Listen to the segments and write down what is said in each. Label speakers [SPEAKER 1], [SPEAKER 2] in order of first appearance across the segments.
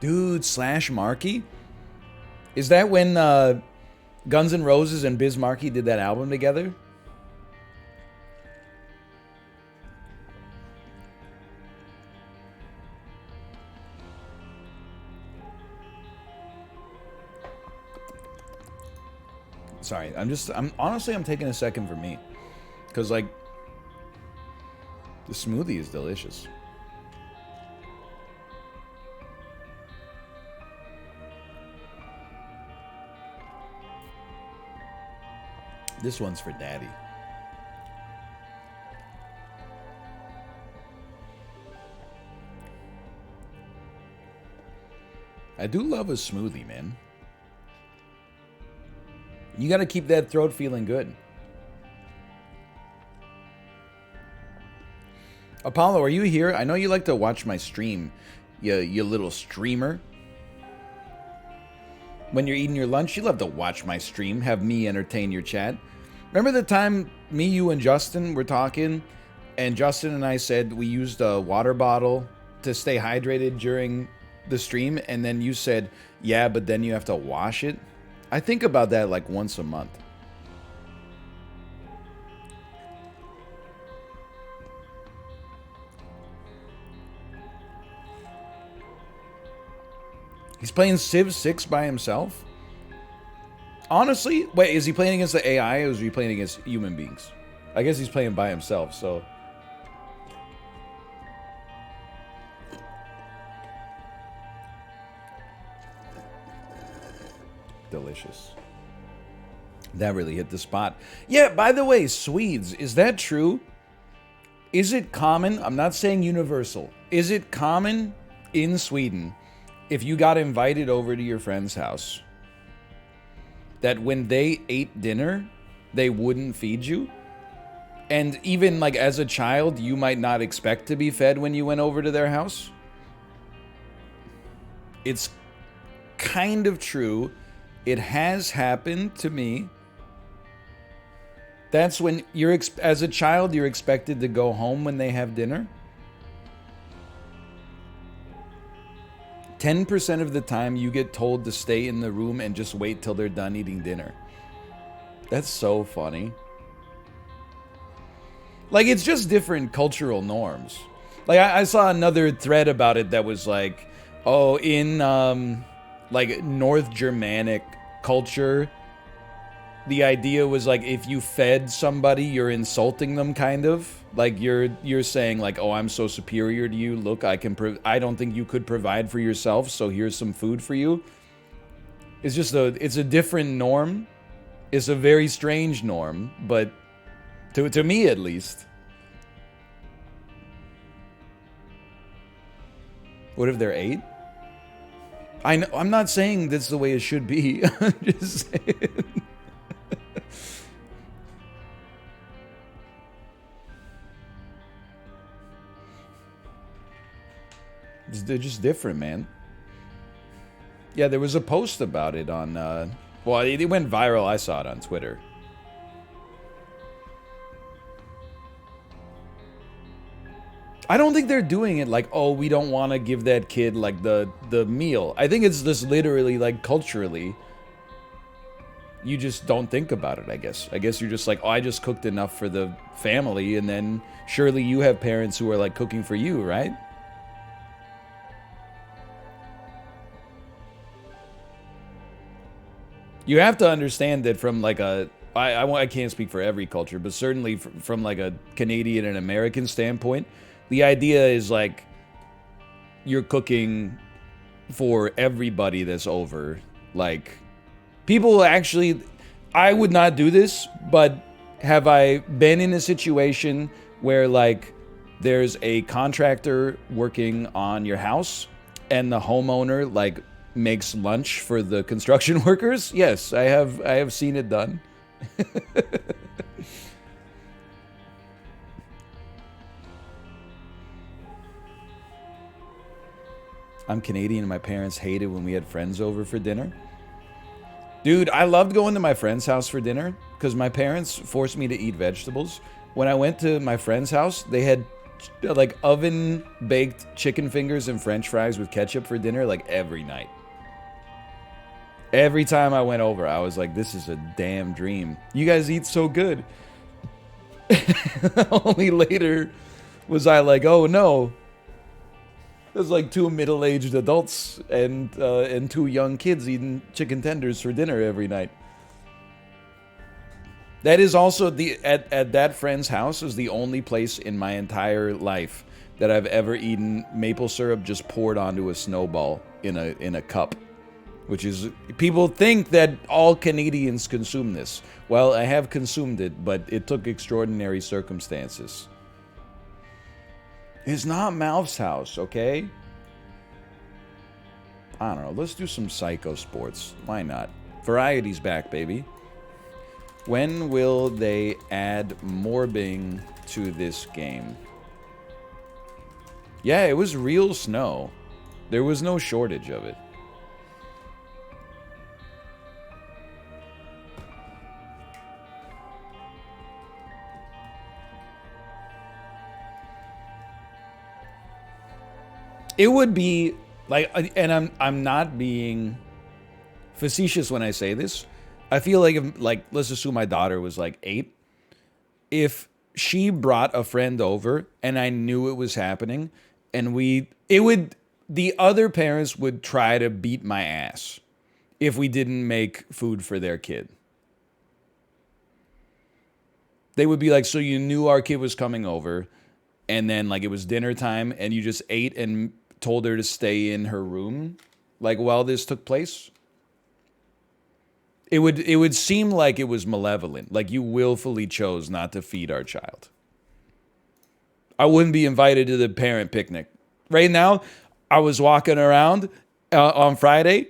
[SPEAKER 1] Dude, Slash Marky? Is that when Guns N' Roses and Biz Markie did that album together? Sorry, I'm honestly, I'm taking a second for me. Because, like, the smoothie is delicious. This one's for Daddy. I do love a smoothie, man. You gotta keep that throat feeling good. Apollo, are you here? I know you like to watch my stream, you little streamer. When you're eating your lunch, you love to watch my stream, have me entertain your chat. Remember the time me, you, and Justin were talking, and Justin and I said we used a water bottle to stay hydrated during the stream, and then you said, yeah, but then you have to wash it? I think about that like once a month. He's playing Civ 6 by himself? Honestly, wait, is he playing against the AI or is he playing against human beings? I guess he's playing by himself, so... Delicious. That really hit the spot. Yeah, by the way, Swedes, is that true? Is it common? I'm not saying universal. Is it common in Sweden, if you got invited over to your friend's house, that when they ate dinner, they wouldn't feed you? And even like as a child, you might not expect to be fed when you went over to their house? It's kind of true. It has happened to me. That's when you're, as a child, you're expected to go home when they have dinner. 10% of the time you get told to stay in the room and just wait till they're done eating dinner. That's so funny. Like, it's just different cultural norms. Like, I saw another thread about it that was like, oh, in, like, North Germanic culture, the idea was like, if you fed somebody, you're insulting them, kind of. Like, you're saying, like, oh, I'm so superior to you. Look, I don't think you could provide for yourself, so here's some food for you. It's just it's a different norm. It's a very strange norm, but to me at least. What if they're 8? I'm not saying that's the way it should be. I'm just saying. They're just different, man. Yeah, there was a post about it on, well, it went viral. I saw it on Twitter. I don't think they're doing it like, oh, we don't want to give that kid, like, the meal. I think it's just literally, like, culturally, you just don't think about it, I guess. I guess you're just like, oh, I just cooked enough for the family, and then surely you have parents who are, like, cooking for you, right? You have to understand that from, like, I can't speak for every culture, but certainly from like, a Canadian and American standpoint, the idea is, like, you're cooking for everybody that's over. Like, people actually... I would not do this, but have I been in a situation where, like, there's a contractor working on your house and the homeowner, like, makes lunch for the construction workers? Yes, I have seen it done. I'm Canadian and my parents hated when we had friends over for dinner. Dude, I loved going to my friend's house for dinner because my parents forced me to eat vegetables. When I went to my friend's house, they had like oven baked chicken fingers and French fries with ketchup for dinner like every night. Every time I went over, I was like, this is a damn dream. You guys eat so good. Only later was I like, oh no. There's like two middle-aged adults and two young kids eating chicken tenders for dinner every night. That is also at that friend's house is the only place in my entire life that I've ever eaten maple syrup just poured onto a snowball in a cup. Which is, people think that all Canadians consume this. Well, I have consumed it, but it took extraordinary circumstances. It's not Malf's house, okay? I don't know. Let's do some psycho sports. Why not? Variety's back, baby. When will they add morbing to this game? Yeah, it was real snow. There was no shortage of it. It would be like, and I'm not being facetious when I say this. I feel like if, like, let's assume my daughter was like 8. If she brought a friend over and I knew it was happening, and the other parents would try to beat my ass if we didn't make food for their kid. They would be like, so you knew our kid was coming over, and then like it was dinner time, and you just ate and told her to stay in her room, like while this took place. It would seem like it was malevolent, like you willfully chose not to feed our child. I wouldn't be invited to the parent picnic. Right now, I was walking around on Friday,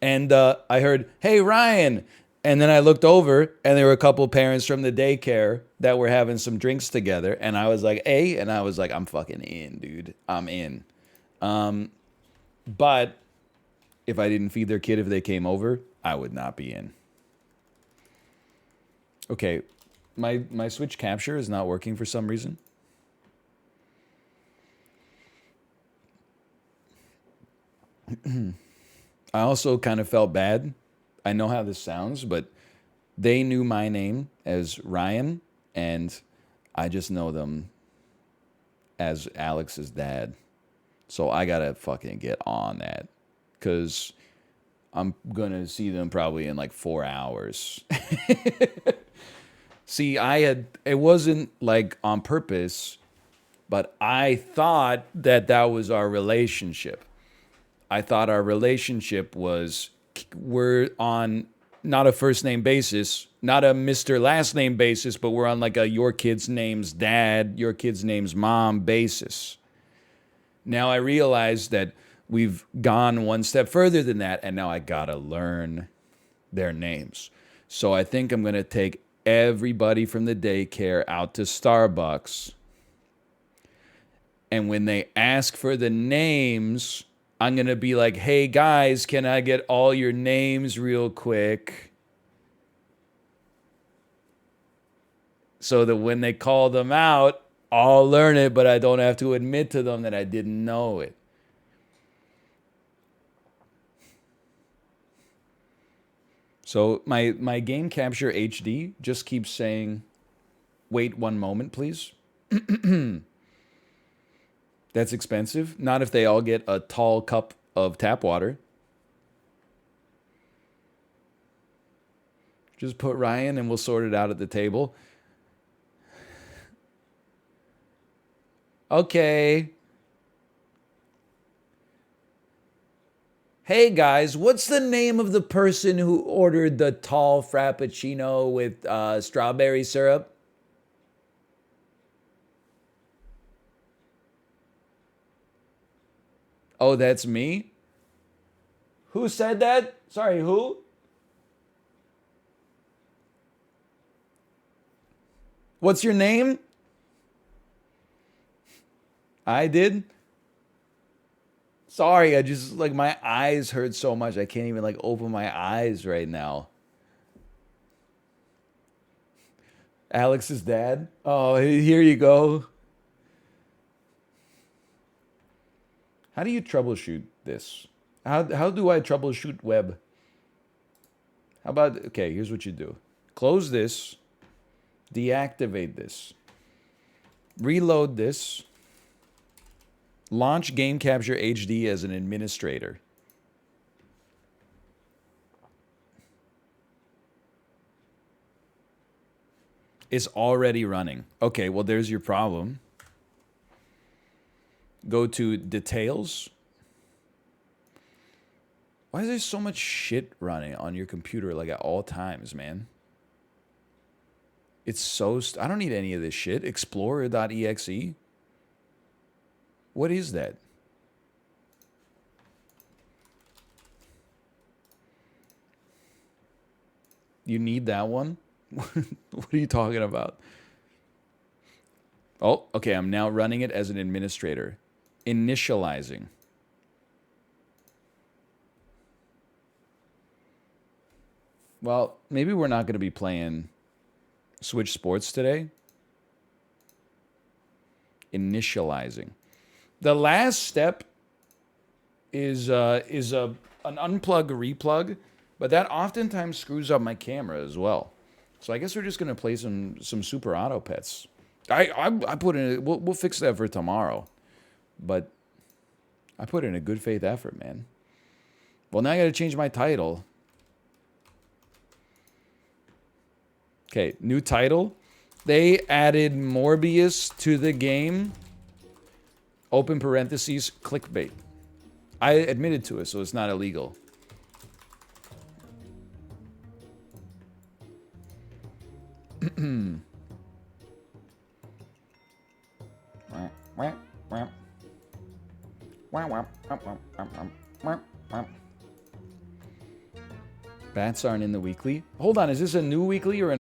[SPEAKER 1] and I heard, "Hey Ryan," and then I looked over, and there were a couple parents from the daycare that were having some drinks together, and I was like, "Hey," and I was like, "I'm fucking in, dude. I'm in." But if I didn't feed their kid if they came over, I would not be in. Okay, my Switch capture is not working for some reason. I also kind of felt bad. I know how this sounds, but they knew my name as Ryan, and I just know them as Alex's dad. So I gotta fucking get on that, because I'm gonna see them probably in like 4 hours. See, it wasn't like on purpose, but I thought that was our relationship. I thought our relationship was, we're on not a first name basis, not a Mr. last name basis, but we're on like a your kid's name's dad, your kid's name's mom basis. Now I realize that we've gone one step further than that, and now I gotta learn their names. So I think I'm gonna take everybody from the daycare out to Starbucks. And when they ask for the names, I'm going to be like, "Hey guys, can I get all your names real quick?" So that when they call them out, I'll learn it, but I don't have to admit to them that I didn't know it. So my game capture HD just keeps saying, "Wait 1 moment, please." That's expensive. Not if they all get a tall cup of tap water. Just put Ryan and we'll sort it out at the table. Okay. Hey guys, what's the name of the person who ordered the tall frappuccino with strawberry syrup? Oh, that's me? Who said that? Sorry, who? What's your name? I did? Sorry, I just, like, my eyes hurt so much. I can't even, like, open my eyes right now. Alex's dad? Oh, here you go. How do you troubleshoot this? How do I troubleshoot web? How about, okay, here's what you do. Close this. Deactivate this. Reload this. Launch Game Capture HD as an administrator. It's already running. Okay, well, there's your problem. Go to Details. Why is there so much shit running on your computer like at all times, man? It's so... I don't need any of this shit. Explorer.exe? What is that? You need that one? What are you talking about? Oh, okay, I'm now running it as an administrator. Initializing. Well, maybe we're not going to be playing Switch Sports today. Initializing. The last step is an unplug replug, but that oftentimes screws up my camera as well. So I guess we're just gonna play some Super Auto Pets. I put in we'll fix that for tomorrow, but I put in a good faith effort, man. Well, now I got to change my title. Okay, new title. They added Morbius to the game. Open parentheses, clickbait. I admitted to it, so it's not illegal. Bats aren't in the weekly. Hold on, is this a new weekly or